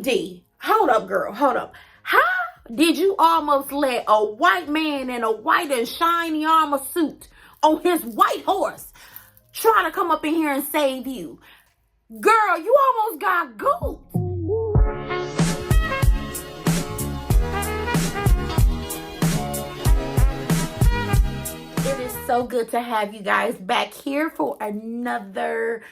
AD, hold up, girl, hold up. How did you almost let a white man in a white and shiny armor suit on his white horse try to come up in here and save you? Girl, you almost got gooped. It is so good to have you guys back here for another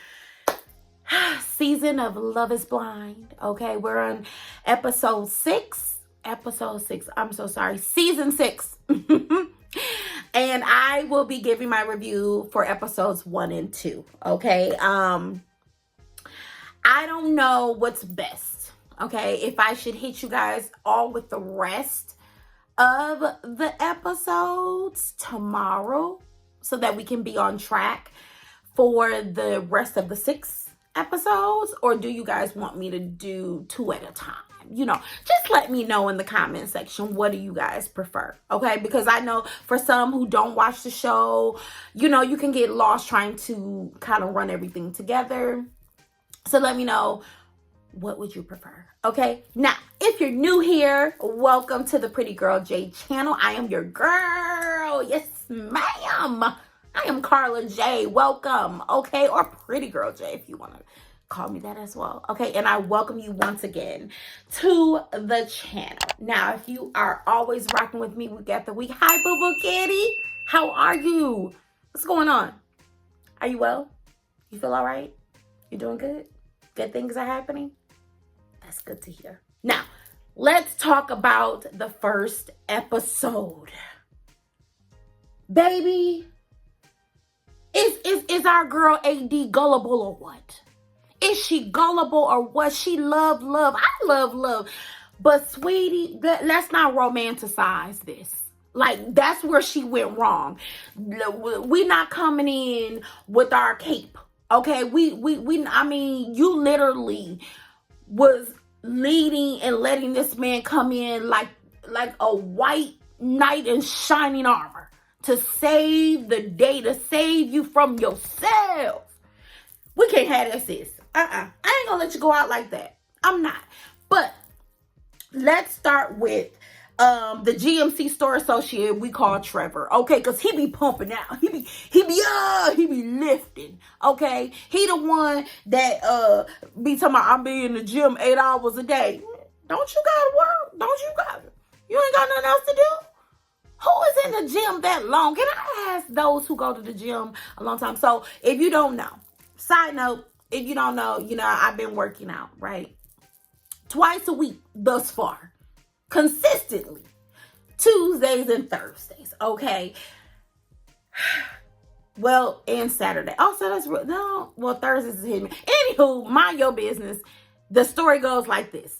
season of Love is Blind. Okay, we're on episode 6. I'm so sorry. Season 6. And I will be giving my review for episodes 1 and 2. Okay. I don't know what's best. Okay. If I should hit you guys all with the rest of the episodes tomorrow so that we can be on track for the rest of the 6 episodes, or do you guys want me to do 2 at a time? You know, just let me know in the comment section, what do you guys prefer? Okay, because I know for some who don't watch the show, you know, you can get lost trying to kind of run everything together. So let me know, what would you prefer? Okay, now if you're new here, welcome to the Pretty Girl J channel. I am your girl. Yes, ma'am. I am Carla J. Welcome. Okay, or Pretty Girl J if you want to call me that as well. Okay, and I welcome you once again to the channel. Now, if you are always rocking with me, we got the week. Hi, Boo Boo Kitty. How are you? What's going on? Are you well? You feel all right? You doing good? Good things are happening? That's good to hear. Now, let's talk about the first episode. Baby, is our girl AD gullible or what? Is she gullible or what? She love. I love. But sweetie, let's not romanticize this. Like, that's where she went wrong. We not coming in with our cape. Okay, I mean, you literally was leading and letting this man come in like a white knight in shining armor to save the day, to save you from yourself. We can't have that, sis. I ain't gonna let you go out like that. I'm not. But let's start with the GMC store associate we call Trevor, okay? Because he be pumping out. He be lifting, okay? He the one that be talking about, I be in the gym 8 hours a day. Don't you gotta work? You ain't got nothing else to do? Who is in the gym that long? Can I ask those who go to the gym a long time? So if you don't know, side note, if you don't know, you know, I've been working out, right? Twice a week thus far. Consistently. Tuesdays and Thursdays, okay? Well, and Saturday. Oh, so that's real. No, well, Thursdays is hitting me. Anywho, mind your business. The story goes like this.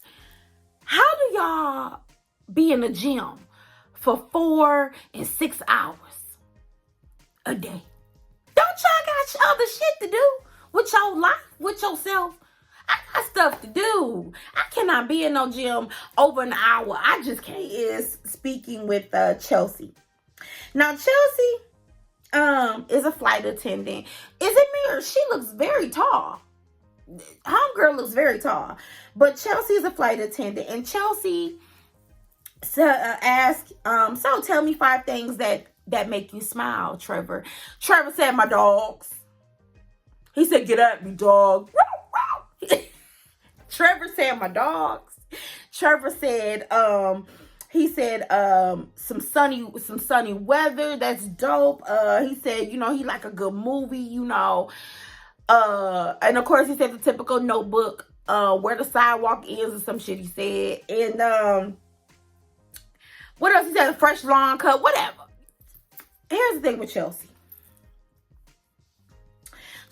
How do y'all be in the gym for 4 and 6 hours a day? Don't y'all got other shit to do with your life, with yourself? I got stuff to do. I cannot be in no gym over an hour. I just can't. Is speaking with Chelsea. Now, Chelsea is a flight attendant. Is it me or she looks very tall? Homegirl looks very tall. But Chelsea is a flight attendant. And Chelsea asked, so tell me 5 things that make you smile, Trevor. Trevor said, my dogs. He said, get at me, dog. Trevor said, my dogs. Trevor said, he said, some sunny weather. That's dope. He said, you know, he like a good movie, you know. And of course he said the typical Notebook, where the sidewalk is or some shit he said. And, what else he said? A fresh lawn cut, whatever. Here's the thing with Chelsea.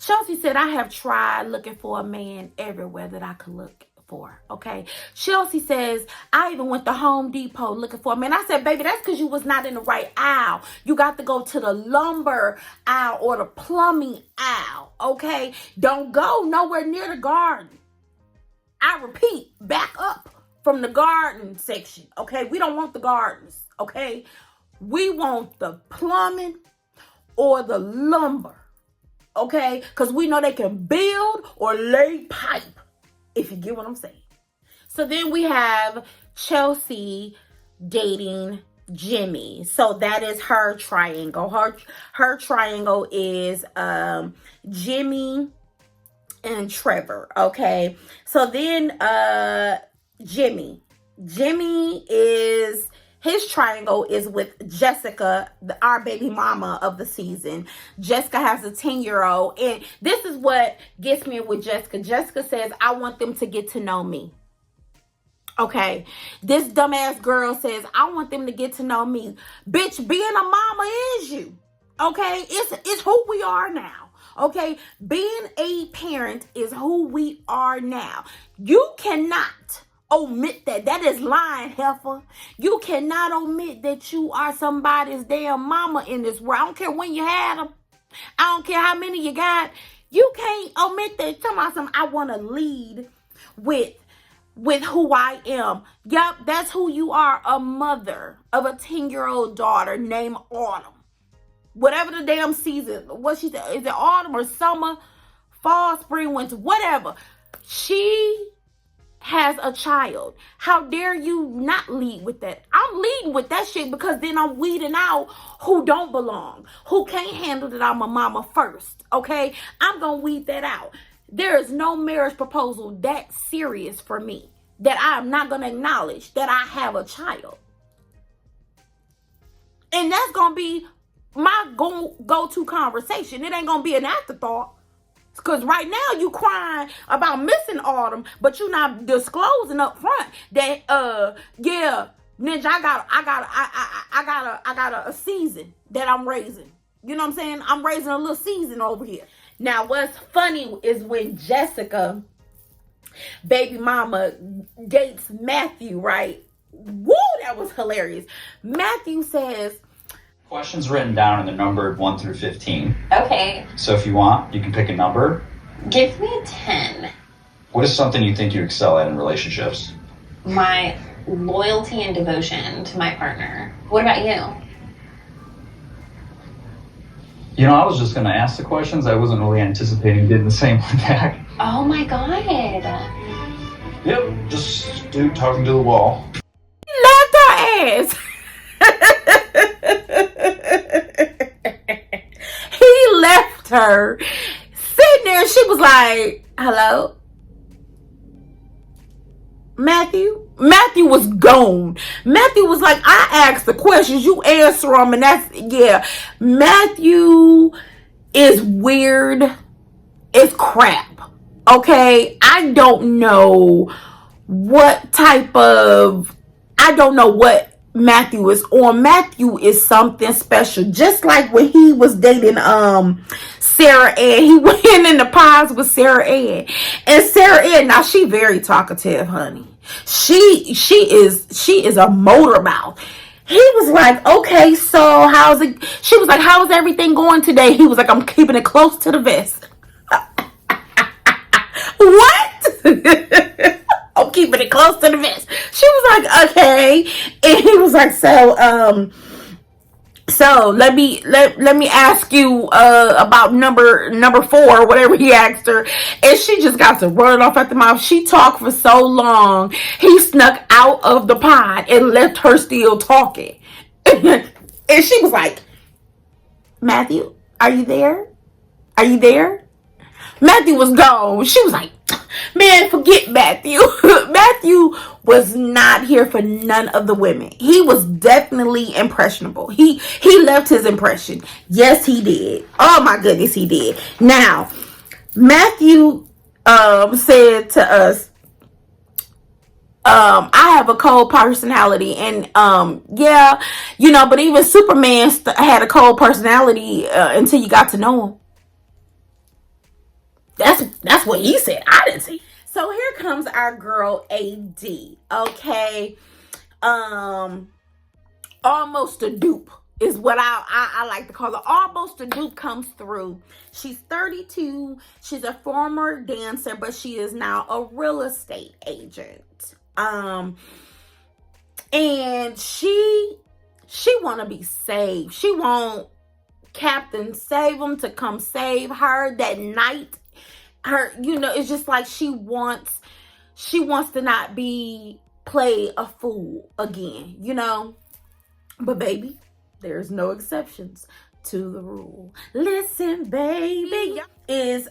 Chelsea said, I have tried looking for a man everywhere that I could look for, okay? Chelsea says, I even went to Home Depot looking for a man. I said, baby, that's because you was not in the right aisle. You got to go to the lumber aisle or the plumbing aisle, okay? Don't go nowhere near the garden. I repeat, back up from the garden section, okay? We don't want the gardens, okay? We want the plumbing or the lumber. Okay, because we know they can build or lay pipe, if you get what I'm saying. So then we have Chelsea dating Jimmy. So that is her triangle. Her triangle is Jimmy and Trevor. Okay. So then Jimmy is his triangle is with Jessica, our baby mama of the season. Jessica has a 10-year-old. And this is what gets me with Jessica. Jessica says, I want them to get to know me. Okay. This dumbass girl says, I want them to get to know me. Bitch, being a mama is you. Okay. It's who we are now. Okay. Being a parent is who we are now. You cannot omit that. That is lying, heifer. You cannot omit that you are somebody's damn mama in this world. I don't care when you had them. I don't care how many you got. You can't omit that. Tell me something. I want to lead with who I am. Yep, that's who you are. A mother of a 10-year-old daughter named Autumn. Whatever the damn season. What she said. Is it autumn or summer? Fall, spring, winter, whatever. She has a child. How dare you not lead with that? I'm leading with that shit because then I'm weeding out who don't belong, who can't handle that I'm a mama first. Okay, I'm gonna weed that out. There is no marriage proposal that serious for me that I'm not gonna acknowledge that I have a child, and that's gonna be my go-to conversation. It ain't gonna be an afterthought. Because right now you crying about missing Autumn, but you not disclosing up front that yeah, Ninja, I got a season that I'm raising. You know what I'm saying? I'm raising a little season over here. Now what's funny is when Jessica, baby mama, dates Matthew, right? Woo, that was hilarious. Matthew says, questions written down and they're numbered 1 through 15. Okay. So if you want, you can pick a number. Give me a 10. What is something you think you excel at in relationships? My loyalty and devotion to my partner. What about you? You know, I was just going to ask the questions. I wasn't really anticipating getting the same one back. Oh my god. Yep, just dude talking to the wall. left her ass. He left her sitting there. She was like, hello? Matthew was gone. Matthew was like, I asked the questions, you answer them, and that's, yeah. Matthew is weird. It's crap. Okay? I don't know what Matthew is on. Matthew is something special. Just like when he was dating Sarah Ann. He went in the pies with Sarah Ann. And Sarah Ann, now she very talkative, honey. She is a motor mouth. He was like, okay, so how's it? She was like, how's everything going today? He was like, I'm keeping it close to the vest. What? I'm keeping it close to the vest. She was like, okay. And he was like, so let me ask you about number 4, whatever he asked her. And she just got to run it off at the mouth. She talked for so long. He snuck out of the pod and left her still talking. And she was like, Matthew, are you there? Are you there? Matthew was gone. She was like, man, forget Matthew. Matthew was not here for none of the women. He was definitely impressionable. He left his impression. Yes, he did. Oh my goodness, he did. Now, Matthew said to us, I have a cold personality, and yeah, you know, but even Superman had a cold personality until you got to know him. That's what he said. I didn't see. So here comes our girl AD. Okay. Almost a dupe is what I like to call her. Almost a dupe comes through. She's 32. She's a former dancer, but she is now a real estate agent. And she want to be saved. She want Captain Save 'em to come save her that night. Her, you know, it's just like she wants she wants to not be play a fool again, you know. But baby, there's no exceptions to the rule. Listen, baby, is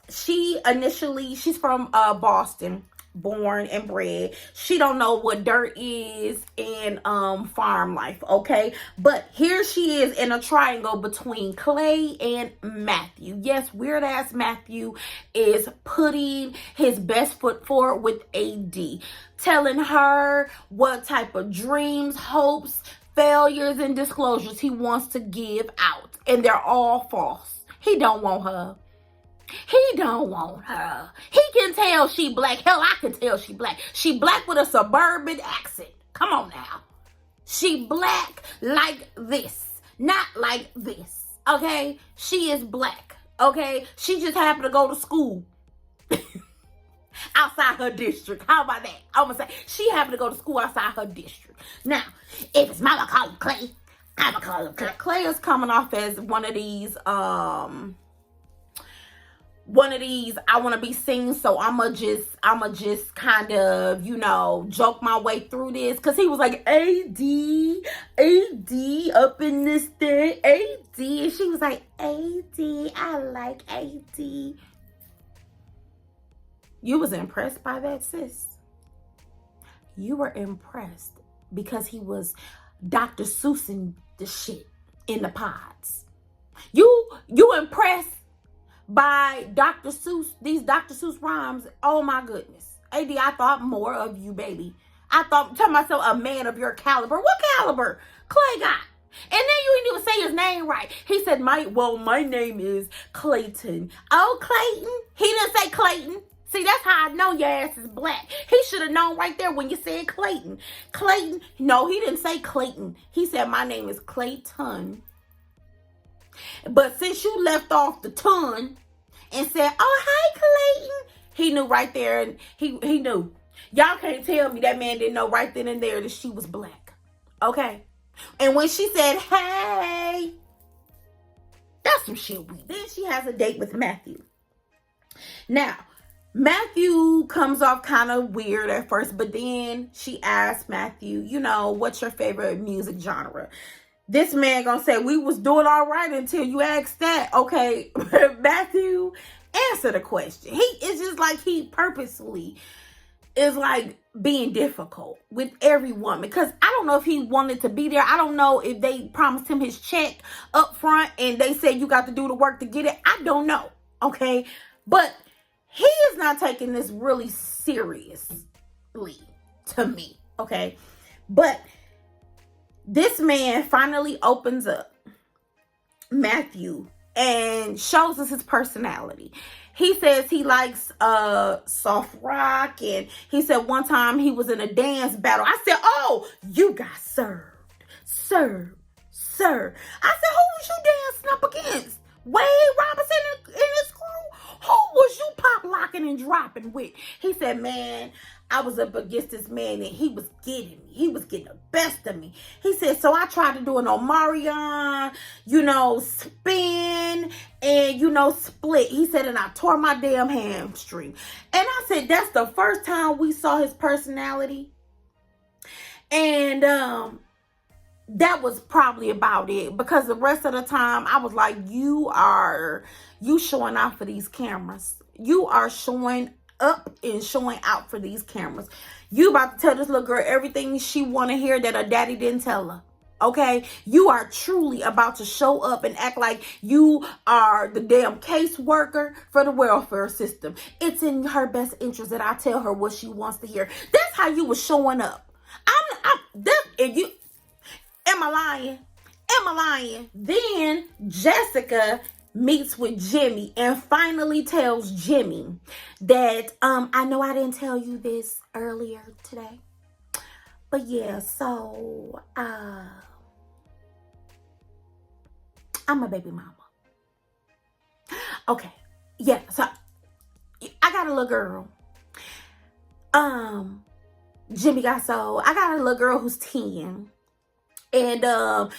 she's from Boston, born and bred. She don't know what dirt is in farm life, okay? But here she is in a triangle between Clay and Matthew. Yes, weird ass Matthew is putting his best foot forward with AD, telling her what type of dreams, hopes, failures, and disclosures he wants to give out, and they're all false. He don't want her. He don't want her. He can tell she black. Hell, I can tell she black. She black with a suburban accent. Come on now. She black like this, not like this. Okay? She is black. Okay? She just happened to go to school outside her district. How about that? I'm gonna say she happened to go to school outside her district. Now, if it's mama call you Clay, I'ma call him Clay. Clay is coming off as one of these I want to be seen, so I'ma just kind of, you know, joke my way through this, because he was like, AD up in this thing, AD, and she was like, AD, I like AD. You was impressed by that, sis. You were impressed because he was Dr. Seussing the shit in the pods. You impressed by Dr. Seuss, these Dr. Seuss rhymes. Oh my goodness. AD, I thought more of you, baby. I thought, tell myself, a man of your caliber. What caliber? Clay got. And then you didn't even say his name right. He said, my name is Clayton. Oh, Clayton. He didn't say Clayton. See, that's how I know your ass is black. He should have known right there when you said Clayton. Clayton. No, he didn't say Clayton. He said, my name is Clayton. But since you left off the ton and said, oh, hi, Clayton, he knew right there. And he knew. Y'all can't tell me that man didn't know right then and there that she was black. Okay? And when she said, hey, that's some shit we. Then she has a date with Matthew. Now, Matthew comes off kind of weird at first, but then she asked Matthew, you know, what's your favorite music genre? This man gonna say, we was doing all right until you asked that. Okay, Matthew, answer the question. It's just like he purposely is like being difficult with every woman, because I don't know if he wanted to be there. I don't know if they promised him his check up front and they said you got to do the work to get it. I don't know. Okay, but he is not taking this really seriously to me. Okay, but this man finally opens up, Matthew, and shows us his personality. He says he likes soft rock, and he said one time he was in a dance battle. I said, oh, you got served. Sir. I said, who was you dancing up against? Wade Robinson and his crew? Who was you pop locking and dropping with? He said, man, I was up against this man and he was getting me. He was getting the best of me. He said, so I tried to do an Omarion, you know, spin and, you know, split. He said, and I tore my damn hamstring. And I said, that's the first time we saw his personality. And that was probably about it, because the rest of the time I was like, you showing out for these cameras. You are showing up and showing out for these cameras. You about to tell this little girl everything she want to hear that her daddy didn't tell her. Okay? You are truly about to show up and act like you are the damn caseworker for the welfare system. It's in her best interest that I tell her what she wants to hear. That's how you was showing up. Am I lying? Then Jessica meets with Jimmy and finally tells Jimmy that, I know I didn't tell you this earlier today, but yeah, so, I'm a baby mama. Okay. Yeah. So I got a little girl. Jimmy I got a little girl who's 10. And the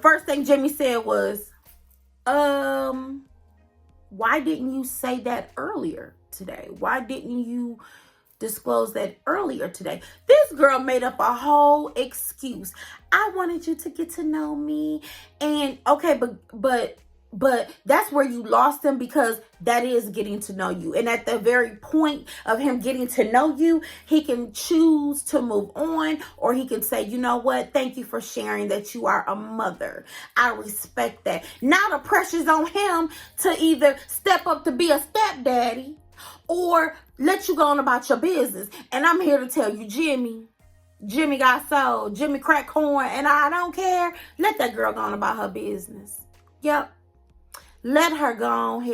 first thing Jimmy said was, why didn't you say that earlier today? Why didn't you disclosed that earlier today. This girl made up a whole excuse. I wanted you to get to know me. And okay, but that's where you lost him, because that is getting to know you. And at the very point of him getting to know you, he can choose to move on, or he can say, you know what? Thank you for sharing that you are a mother. I respect that. Now the pressure's on him to either step up to be a stepdaddy or let you go on about your business. And I'm here to tell you, Jimmy got sold. Jimmy cracked corn, and I don't care. Let that girl go on about her business. Yep. Let her go on,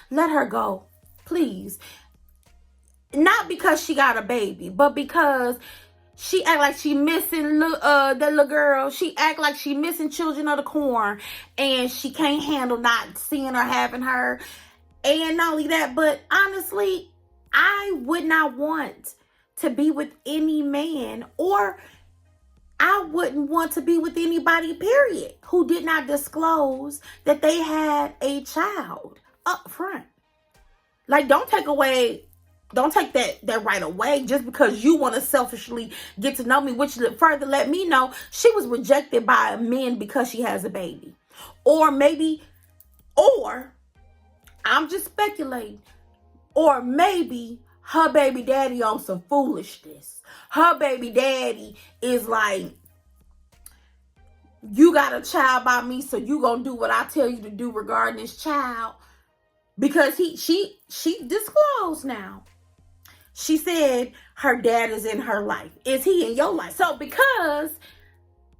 let her go, please. Not because she got a baby, but because she act like she missing that little girl. She act like she missing children of the corn, and she can't handle not seeing or having her. And not only that, but honestly, I would not want to be with any man, or I wouldn't want to be with anybody, period, who did not disclose that they had a child up front. Like, don't take that right away just because you want to selfishly get to know me, which further let me know she was rejected by men because she has a baby. Or I'm just speculating, or maybe her baby daddy on some foolishness. Her baby daddy is like, you got a child by me, so you gonna do what I tell you to do regarding this child. Because she disclosed now. She said her dad is in her life. Is he in your life? So because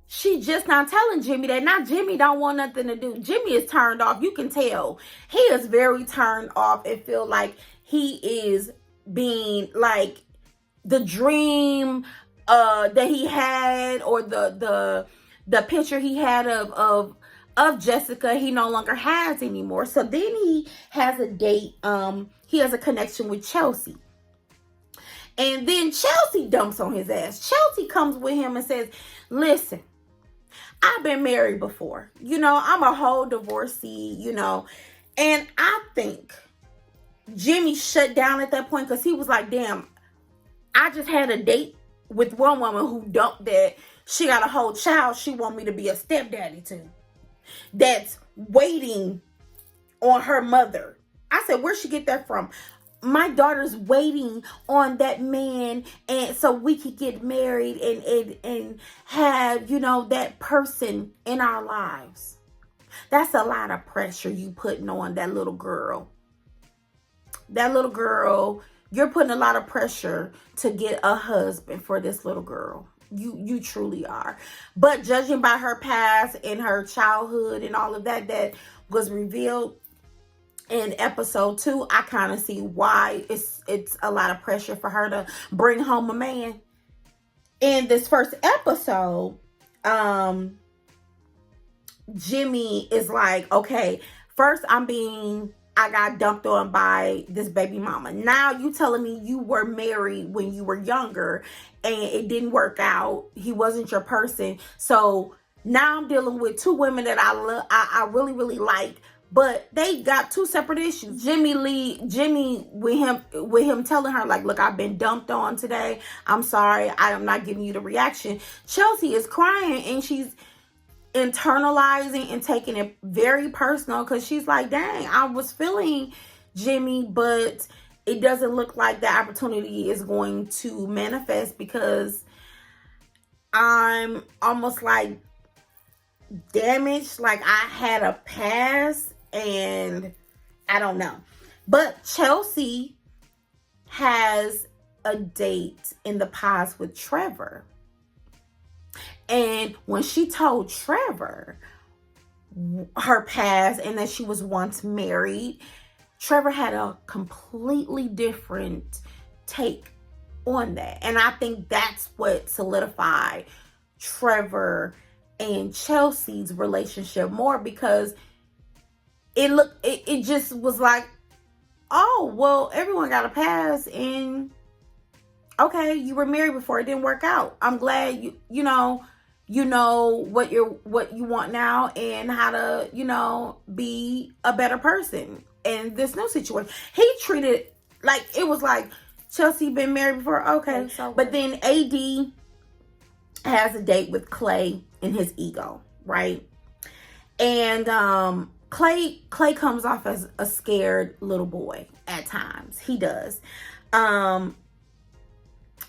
she just not telling Jimmy that, now Jimmy don't want nothing to do. Jimmy is turned off. You can tell. He is very turned off and feel like he is being like the dream that he had, or the picture he had of Jessica, he no longer has anymore. So then he has a date. He has a connection with Chelsea. And then Chelsea dumps on his ass. Chelsea comes with him and says, listen, I've been married before. I'm a whole divorcee, And I think Jimmy shut down at that point, because he was like, damn, I just had a date with one woman who dumped that she got a whole child she want me to be a stepdaddy to, that's waiting on her mother. I said, where'd she get that from? My daughter's waiting on that man, and so we could get married and have, that person in our lives. That's a lot of pressure you putting on that little girl. That little girl, you're putting a lot of pressure to get a husband for this little girl. You truly are. But judging by her past and her childhood and all of that was revealed in episode 2, I kind of see why it's a lot of pressure for her to bring home a man. In this first episode, Jimmy is like, okay, first I got dumped on by this baby mama. Now you telling me you were married when you were younger and it didn't work out. He wasn't your person. So now I'm dealing with two women that I love, I really, really like, but they got two separate issues. Jimmy with him telling her, like, look, I've been dumped on today. I'm sorry. I am not giving you the reaction. Chelsea is crying and she's internalizing and taking it very personal, because she's like, dang, I was feeling Jimmy, but it doesn't look like the opportunity is going to manifest, because I'm almost like damaged, like I had a past, and I don't know. But Chelsea has a date in the past with Trevor. And when she told Trevor her past and that she was once married, Trevor had a completely different take on that. And I think that's what solidified Trevor and Chelsea's relationship more, because it just was like, oh, well, everyone got a pass, and okay, you were married before, it didn't work out. I'm glad you know what you want now and how to, be a better person in this new situation. He treated like, it was like Chelsea been married before? Okay. But then AD has a date with Clay in his ego, right? And Clay comes off as a scared little boy at times. He does.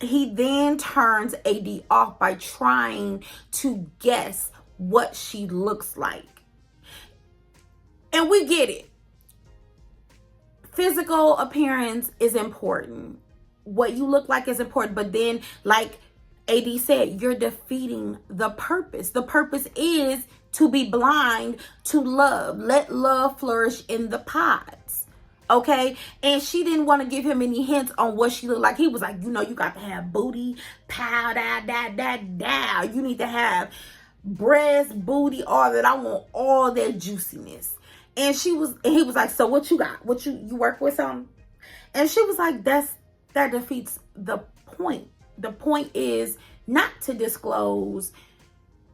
He then turns AD off by trying to guess what she looks like. And we get it. Physical appearance is important. What you look like is important. But then, like AD said, you're defeating the purpose. The purpose is to be blind to love. Let love flourish in the pods. Okay? And she didn't want to give him any hints on what she looked like. He was like, you know, you got to have booty, pow, da. You need to have breast, booty, all that. I want all that juiciness. And he was like, so what you got? What you work with something? And she was like, that defeats the point. The point is not to disclose,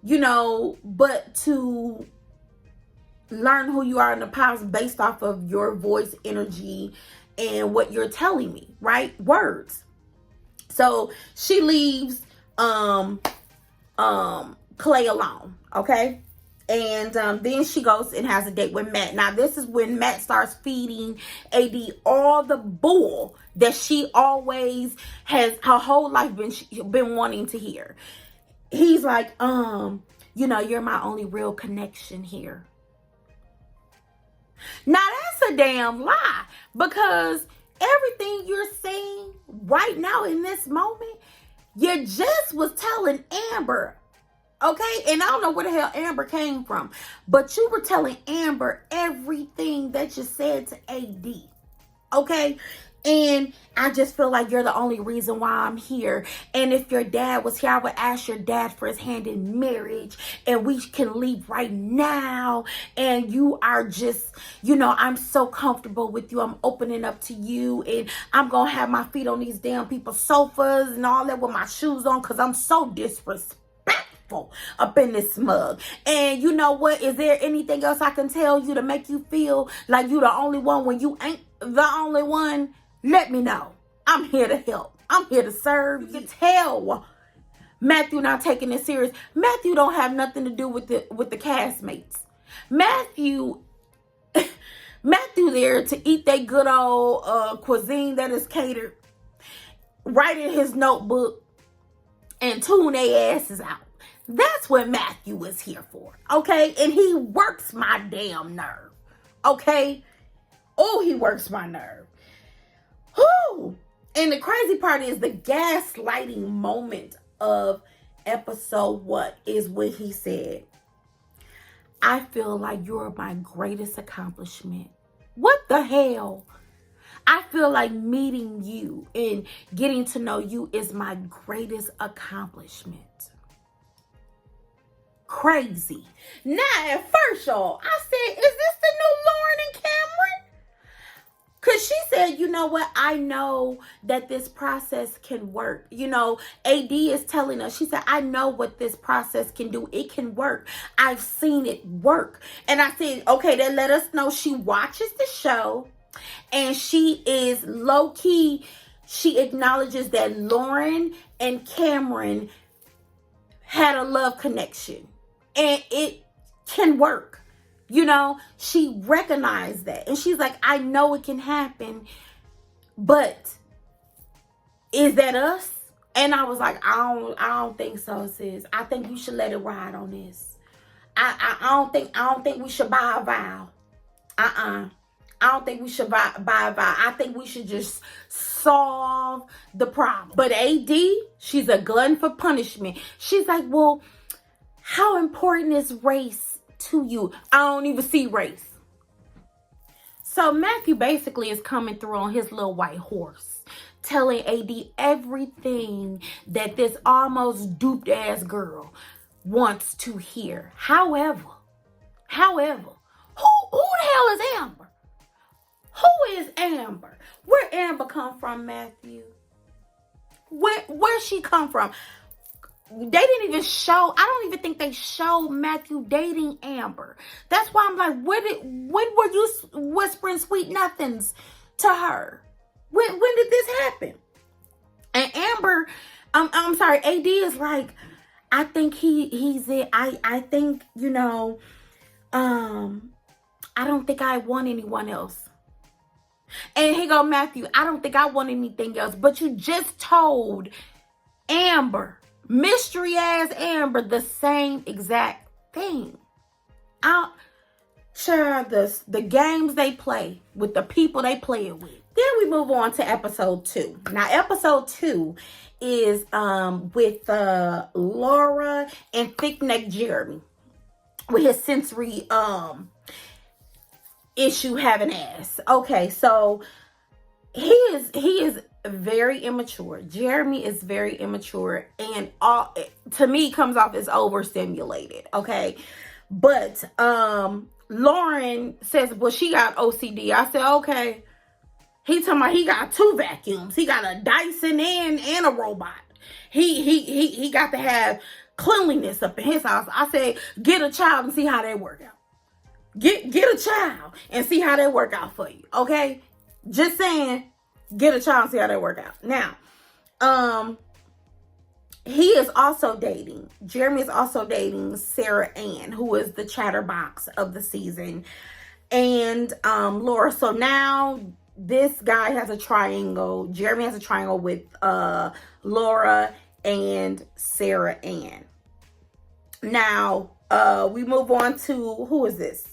you know, but to learn who you are in the past based off of your voice, energy, and what you're telling me, right? Words. So she leaves Clay alone, okay? And then she goes and has a date with Matt. Now, this is when Matt starts feeding AD all the bull that she always has, her whole life been wanting to hear. He's like, you know, you're my only real connection here. Now, that's a damn lie, because everything you're saying right now in this moment, you just was telling Amber. Okay, and I don't know where the hell Amber came from, but you were telling Amber everything that you said to AD. Okay, and I just feel like you're the only reason why I'm here. And if your dad was here, I would ask your dad for his hand in marriage, and we can leave right now. And you are just, you know, I'm so comfortable with you. I'm opening up to you, and I'm gonna have my feet on these damn people's sofas and all that with my shoes on, because I'm so disrespectful up in this mug. And you know what? Is there anything else I can tell you to make you feel like you the only one when you ain't the only one? Let me know. I'm here to help. I'm here to serve. You can tell Matthew not taking it serious. Matthew don't have nothing to do with the castmates. Matthew there to eat that good old cuisine that is catered, write in his notebook, and tune their asses out. That's what Matthew is here for, okay? And he works my damn nerve, okay? Oh, he works my nerve. Whew. And the crazy part is the gaslighting moment of episode 1 is when he said, I feel like you're my greatest accomplishment. What the hell? I feel like meeting you and getting to know you is my greatest accomplishment. Crazy. Now, at first, y'all, I said, is this the new Lauren and Cameron? Because she said, you know what? I know that this process can work. You know, AD is telling us, she said, I know what this process can do. It can work. I've seen it work. And I said, okay, then let us know she watches the show. And she is low-key, she acknowledges that Lauren and Cameron had a love connection. And it can work. You know, she recognized that. And she's like, I know it can happen. But is that us? And I was like, I don't think so, sis. I think you should let it ride on this. I don't think we should buy a vow. I don't think we should buy a vow. I think we should just solve the problem. But AD, she's a glutton for punishment. She's like, well, how important is race to you? I don't even see race. So Matthew basically is coming through on his little white horse, telling AD everything that this almost duped ass girl wants to hear. However, who the hell is Amber? Who is Amber? Where Amber come from, Matthew? Where she come from? They didn't even show, I don't even think they showed Matthew dating Amber. That's why I'm like, when were you whispering sweet nothings to her? When did this happen? I'm sorry, AD is like, I think he's it. I think, I don't think I want anyone else. And here go Matthew, I don't think I want anything else. But you just told Amber, mystery ass Amber, the same exact thing. Sure, the games they play with the people they play it with. Then we move on to episode 2. Now, episode 2 is with Laura and Thick Neck Jeremy with his sensory issue having ass. Okay, so he is very immature. Jeremy is very immature, and all to me comes off as overstimulated. Okay, but Lauren says, well, she got OCD. I said, okay. He talking about he got 2 vacuums. He got a Dyson and a robot. He got to have cleanliness up in his house. I said, get a child and see how they work out. Get a child and see how they work out for you. Okay? Just saying, get a child and see how they work out. Now, he is also dating. Jeremy is also dating Sarah Ann, who is the chatterbox of the season. And Laura. So now this guy has a triangle. Jeremy has a triangle with Laura and Sarah Ann. Now, we move on to, who is this?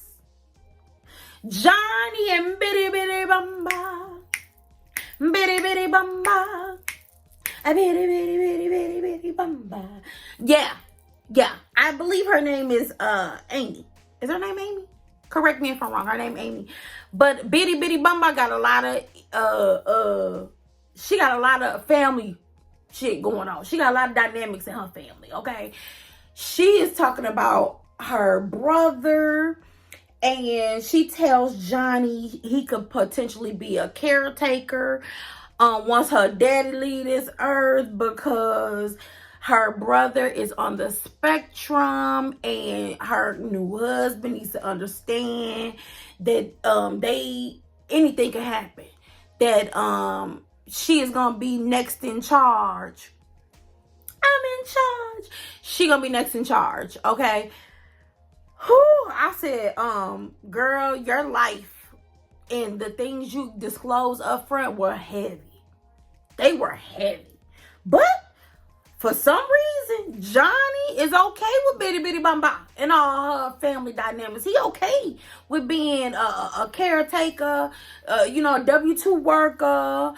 Johnny and Bitty Bitty Bamba. Bitty Bitty Bamba. Bitty Bitty Bitty Bitty Bitty Bamba. Yeah. I believe her name is Amy. Is her name Amy? Correct me if I'm wrong. Her name Amy. But Bitty Bitty Bamba got a lot of she got a lot of family shit going on. She got a lot of dynamics in her family, okay? She is talking about her brother, and she tells Johnny he could potentially be a caretaker once her daddy leave this earth, because her brother is on the spectrum, and her new husband needs to understand that anything can happen. That she is gonna be next in charge. I'm in charge. She gonna be next in charge, okay? Whew, I said, girl, your life and the things you disclosed up front were heavy. They were heavy. But for some reason, Johnny is okay with Bitty Bitty Bamba and all her family dynamics. He okay with being a caretaker, a W-2 worker,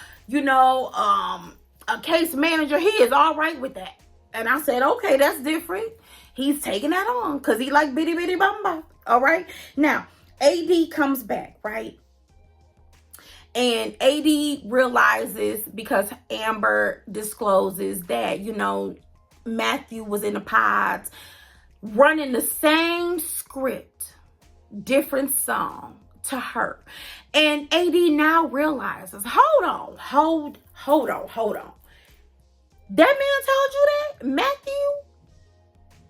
a case manager. He is all right with that. And I said, okay, that's different. He's taking that on because he like Bitty Bitty Bamba. All right. Now, AD comes back, right? And AD realizes, because Amber discloses that, Matthew was in the pods running the same script, different song to her. And AD now realizes, hold on. That man told you that?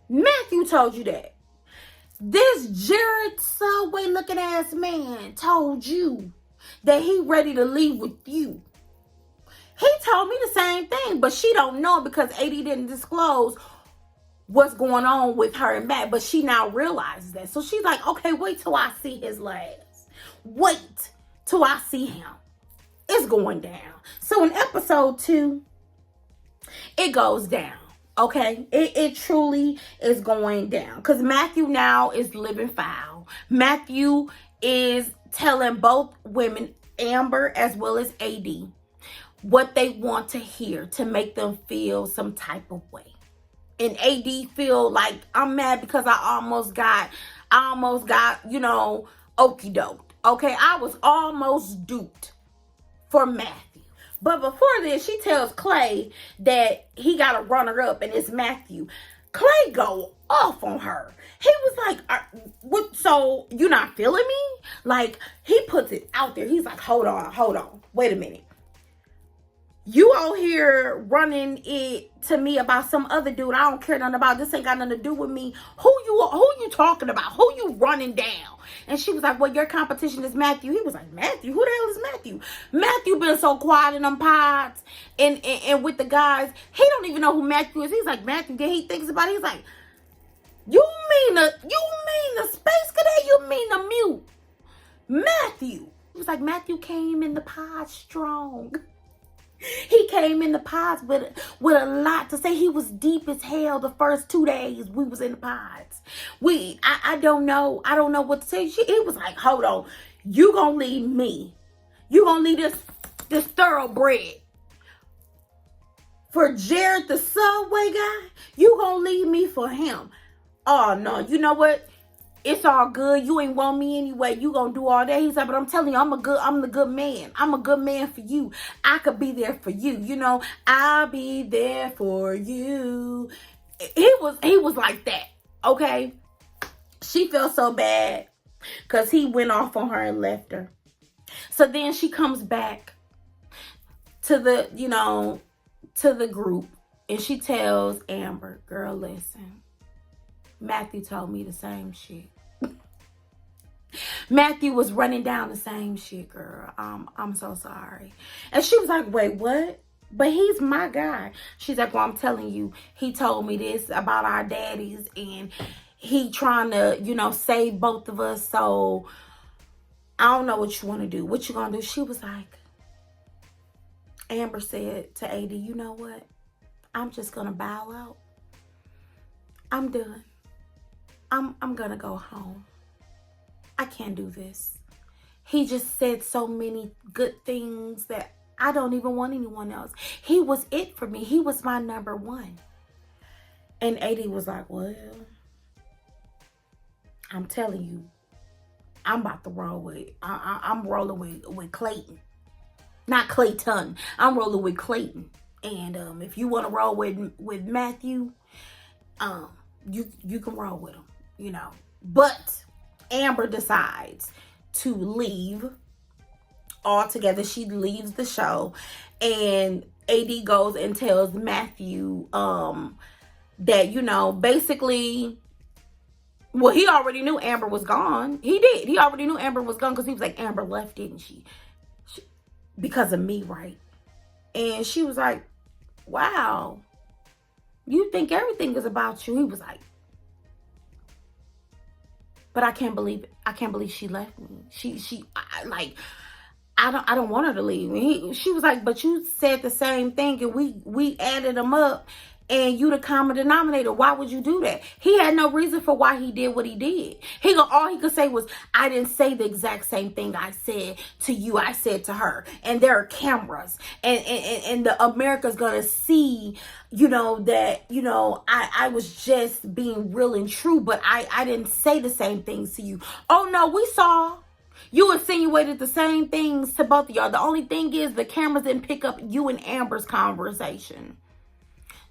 Matthew told you that. This Jared Subway looking ass man told you that he ready to leave with you. He told me the same thing, but she don't know because AD didn't disclose what's going on with her and Matt. But she now realizes that. So she's like, okay, wait till I see his last. Wait till I see him. It's going down. So in episode 2, it goes down. Okay? It truly is going down. Because Matthew now is living foul. Matthew is telling both women, Amber as well as AD, what they want to hear to make them feel some type of way. And AD feel like, I'm mad because I almost got, okie doked. Okay, I was almost duped for Matthew. But before this, she tells Clay that he got a runner-up and it's Matthew. Clay go off on her. He was like, what? So you not feeling me? Like, he puts it out there. He's like, hold on. Wait a minute. You out here running it to me about some other dude I don't care nothing about. This ain't got nothing to do with me. Who you talking about? Who you running down? And she was like, well, your competition is Matthew. He was like, Matthew? Who the hell is Matthew? Matthew been so quiet in them pods and with the guys. He don't even know who Matthew is. He's like, Matthew. Then he thinks about it. He's like, you mean the space cadet? You mean the mute? Matthew. He was like, Matthew came in the pod strong. He came in the pods with a lot to say. He was deep as hell the first 2 days we was in the pods. I don't know what to say. He was like, hold on, you gonna leave me? You gonna leave this thoroughbred for Jared the Subway guy? You gonna leave me for him? Oh no, you know what? It's all good. You ain't want me anyway. You gonna do all that. He said, but I'm telling you, I'm the good man. I'm a good man for you. I could be there for you. You know, I'll be there for you. He was like that. Okay. She felt so bad because he went off on her and left her. So then she comes back to the group and she tells Amber, girl, listen. Matthew told me the same shit. Matthew was running down the same shit, girl. I'm so sorry. And she was like, wait, what? But he's my guy. She's like, well, I'm telling you, he told me this about our daddies and he trying to, save both of us. So I don't know what you want to do. What you gonna do? She was like, Amber said to AD, you know what? I'm just gonna bow out. I'm done. I'm gonna go home. I can't do this. He just said so many good things that I don't even want anyone else. He was it for me. He was my number one. And AD was like, well, I'm telling you, I'm about to roll with, I'm rolling with Clayton. Not Clayton. I'm rolling with Clayton. And if you want to roll with Matthew, you can roll with him. But Amber decides to leave altogether. She leaves the show and AD goes and tells Matthew that basically, well, he already knew Amber was gone. He already knew Amber was gone because he was like, Amber left, didn't she? Because of me, right? And she was like, wow, you think everything is about you. He was like, but I can't believe it. I can't believe she left me. I don't want her to leave. She was like, but you said the same thing and we added them up and you the common denominator. Why would you do that? He had no reason for why he did what he did. All he could say was, I didn't say the exact same thing I said to you. I said to her. And there are cameras and the America's gonna see, that, I was just being real and true, but I didn't say the same things to you. Oh no, we saw. You insinuated the same things to both of y'all. The only thing is the cameras didn't pick up you and Amber's conversation.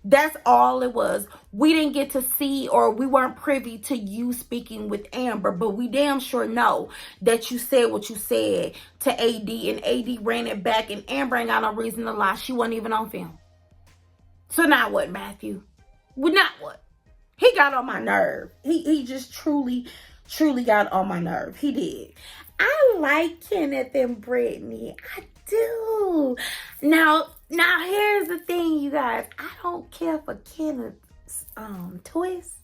That's all it was. We didn't get to see or we weren't privy to you speaking with Amber, but we damn sure know that you said what you said to AD and AD ran it back and Amber ain't got no reason to lie. She wasn't even on film. So now what, Matthew? Well, not what? He got on my nerve. He just truly got on my nerve. He did. I like Kenneth and Brittany. I do. Now here's the thing, you guys. I don't care for Kenneth's twist.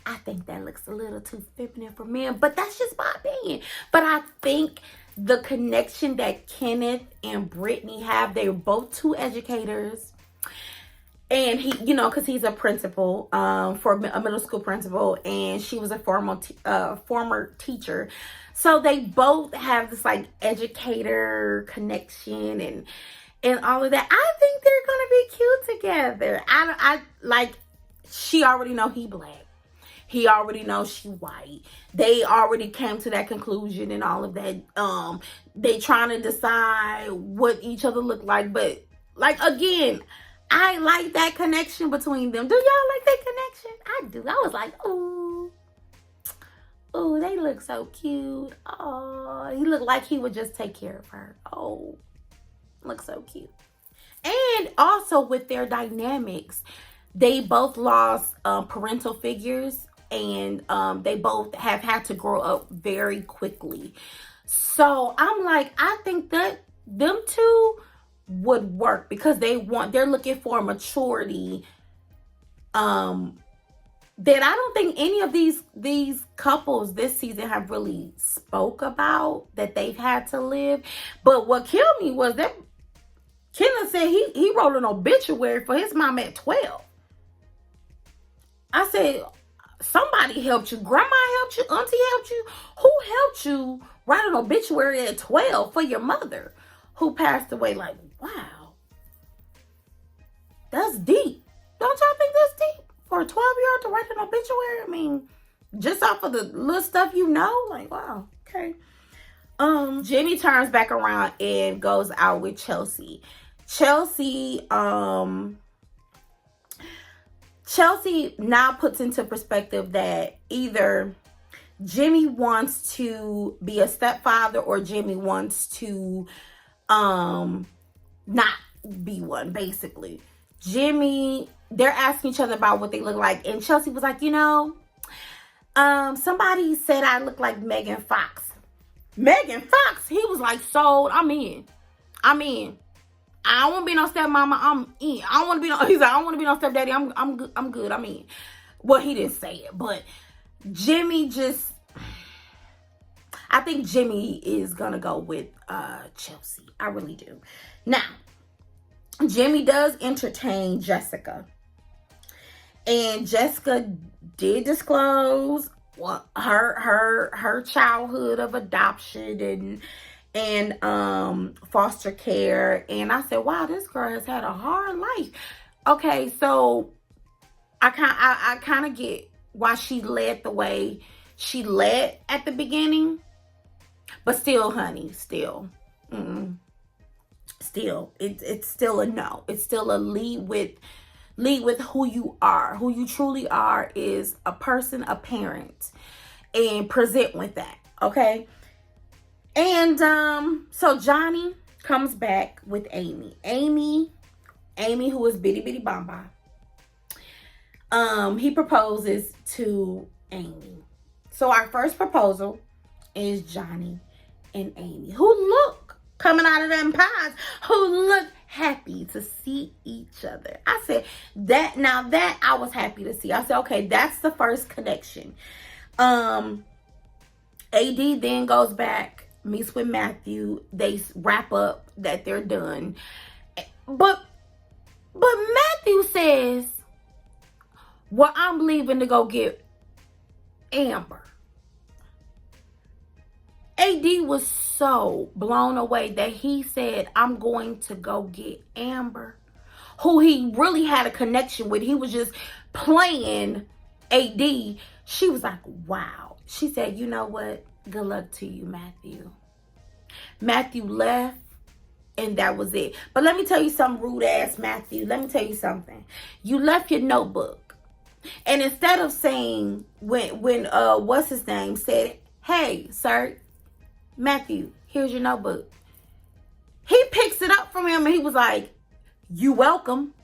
I think that looks a little too feminine for men, but that's just my opinion. But I think the connection that Kenneth and Brittany have, they're both two educators. And he, because he's a principal for a middle school principal, and she was a former teacher. So they both have this like educator connection and all of that. I think they're gonna be cute together. I like. She already know he black. He already knows she white. They already came to that conclusion and all of that. They trying to decide what each other look like, but like again. I like that connection between them. Do y'all like that connection? I do. I was like, ooh, they look so cute. Oh, he looked like he would just take care of her. Oh, Looks so cute. And also with their dynamics, they both lost parental figures, and they both have had to grow up very quickly. So I'm like, I think that them two would work because they're looking for maturity. That I don't think any of these couples this season have really spoke about that they've had to live. But what killed me was that Kendall said he wrote an obituary for his mom at 12. I said, somebody helped you. Grandma helped you. Auntie helped you. Who helped you write an obituary at 12 for your mother who passed away? Like, wow. That's deep. Don't y'all think that's deep? For a 12-year-old to write an obituary? I mean, just off of the little stuff you know? Like, wow. Okay. Jimmy turns back around and goes out with Chelsea. Chelsea now puts into perspective that either Jimmy wants to be a stepfather or Jimmy wants to not be one, basically. They're asking each other about what they look like, and Chelsea was like, somebody said I look like Megan Fox. Megan Fox? He was like, sold. I'm in. I don't want to be no stepmama. I'm in. I don't want to be no. He's like, I don't want to be no stepdaddy. I'm good. I'm good. I'm in. Well, he didn't say it, but Jimmy just. I think Jimmy is gonna go with Chelsea. I really do. Now, Jimmy does entertain Jessica, and Jessica did disclose her childhood of adoption and foster care. And I said, wow, this girl has had a hard life. Okay, so I kind of get why she led the way she led at the beginning, but still, honey, still it's still a no. It's still a lead with who you are. Who you truly are is a person, a parent, and present with that. Okay. And so Johnny comes back with Amy, who is Bitty Bitty Bamba. He proposes to Amy. So our first proposal is Johnny and Amy, who look, coming out of them pies, who look happy to see each other. I said that I was happy to see. I said, okay, that's the first connection. AD then goes back, meets with Matthew. They wrap up that they're done. But Matthew says, well, I'm leaving to go get Amber. AD was so blown away that he said, I'm going to go get Amber, who he really had a connection with. He was just playing AD. She was like, wow. She said, you know what? Good luck to you, Matthew. Matthew left, and that was it. But let me tell you something, rude ass Matthew. Let me tell you something. You left your notebook, and instead of saying when what's his name said, hey, sir, Matthew, here's your notebook. He picks it up from him and he was like, you welcome.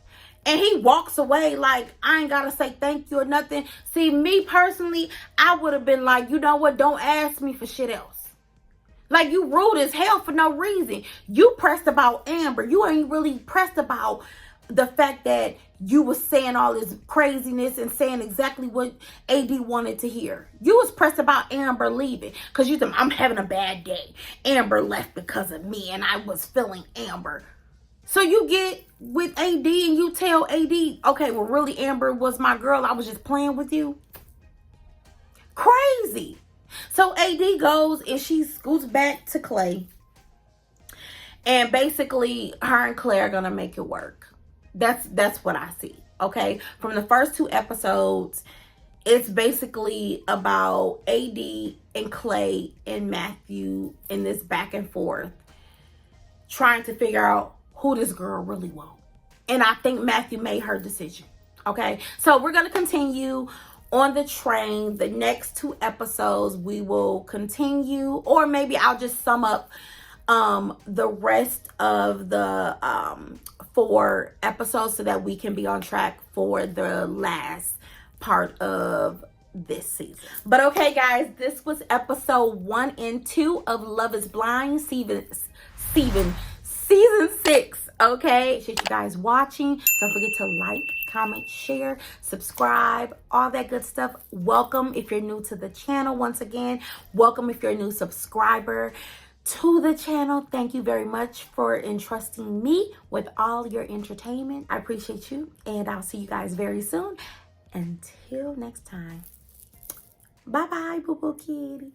And he walks away like, I ain't got to say thank you or nothing. See, me personally, I would have been like, you know what? Don't ask me for shit else. Like, you rude as hell for no reason. You pressed about Amber. You ain't really pressed about the fact that you was saying all this craziness and saying exactly what AD wanted to hear. You was pressed about Amber leaving because you said, I'm having a bad day. Amber left because of me and I was feeling Amber. So you get with AD and you tell AD, okay, well, really, Amber was my girl. I was just playing with you. Crazy. So AD goes and she scoots back to Clay. And basically, her and Clay are going to make it work. That's what I see. Okay. From the first 2 episodes, it's basically about AD and Clay and Matthew in this back and forth, trying to figure out who this girl really wants. And I think Matthew made her decision. Okay. So we're going to continue on the train. The next 2 episodes, we will continue, or maybe I'll just sum up the rest of the 4 episodes so that we can be on track for the last part of this season. But okay, guys, this was episode 1 and 2 of Love is Blind season 6. Okay, appreciate you guys watching. Don't forget to like, comment, share, subscribe, all that good stuff. Welcome if you're new to the channel. Once again, welcome if you're a new subscriber to the channel. Thank you very much for entrusting me with all your entertainment. I appreciate you, and I'll see you guys very soon. Until next time, bye bye, boo boo kitty.